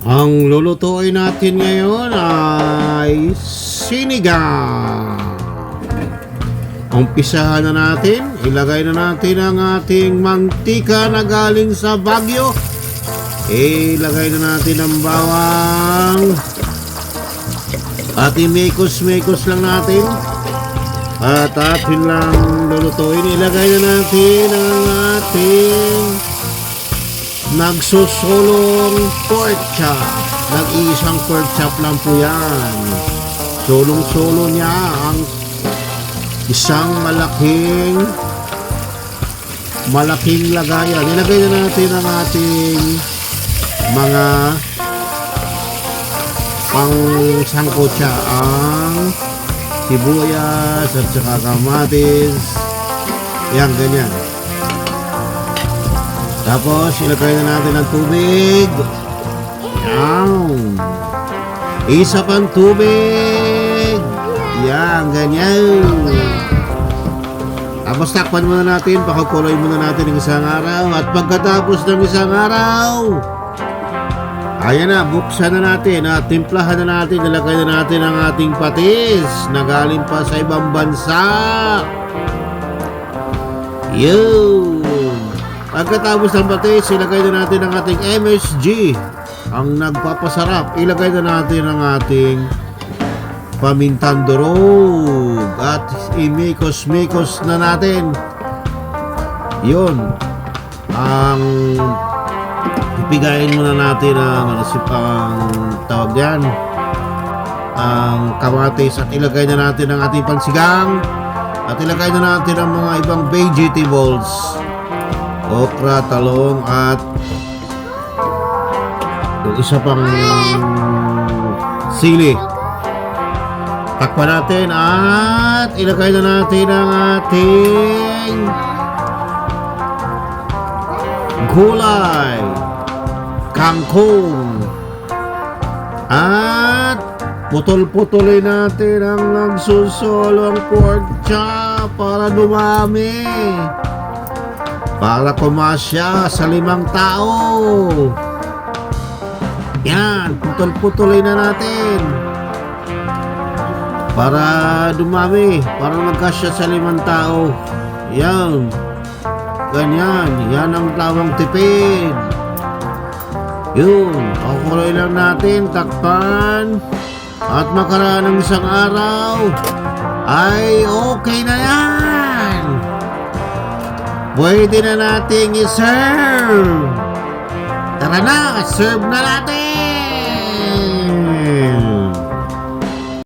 Ang lulutuin natin ngayon ay sinigang. Umpisahan na natin. Ilagay na natin ang ating mantika na galing sa Baguio. Ilagay na natin ang bawang. At imekos-mekos lang natin. At atin lang lulutuin. Ilagay na natin ang ating nagsusulong pork chop. Nag-iisang pork chop lang po yan. Sulong-sulo niya ang isang malaking lagayan. Ilagay na natin ang ating mga pang sangkotsa, ang sibuyas at saka kamatis. Yan, ganyan. Tapos, ilagay na natin ang tubig. Yan. Isa pang tubig. Yan, ganyan. Tapos, takpan muna natin. Pakukuloy muna natin ng isang araw. At pagkatapos ng isang araw, ayan na, buksan na natin. At timplahan na natin. Ilagay na natin ang ating patis na galing pa sa ibang bansa. Yun. Pagkatapos ng patis, ilagay na natin ang ating MSG, ang nagpapasarap. Ilagay na natin ang ating pamintang durog at imikos-mikos na natin. Yun. Ang ipigayin muna natin ang tawag yan, ang kamatis, at ilagay na natin ang ating pansigang, at ilagay na natin ang mga ibang vegetables, okra, talong, at yung isa pang sili. Takpan natin at ilagay na natin ang ating gulay, kangkong, at putol-putulin natin ang nagsusulong pork chop para dumami, para kumasya sa 5 tao. Yan, putol-putulin na natin para dumami, para magkasya sa 5 tao. Yan, ganyan, yan ang tawang tipid. Yun, pakukuloy lang natin, takpan, at makaraan ng isang araw ay okay na yan. Pwede na nating i-serve. Tara na, serve na natin.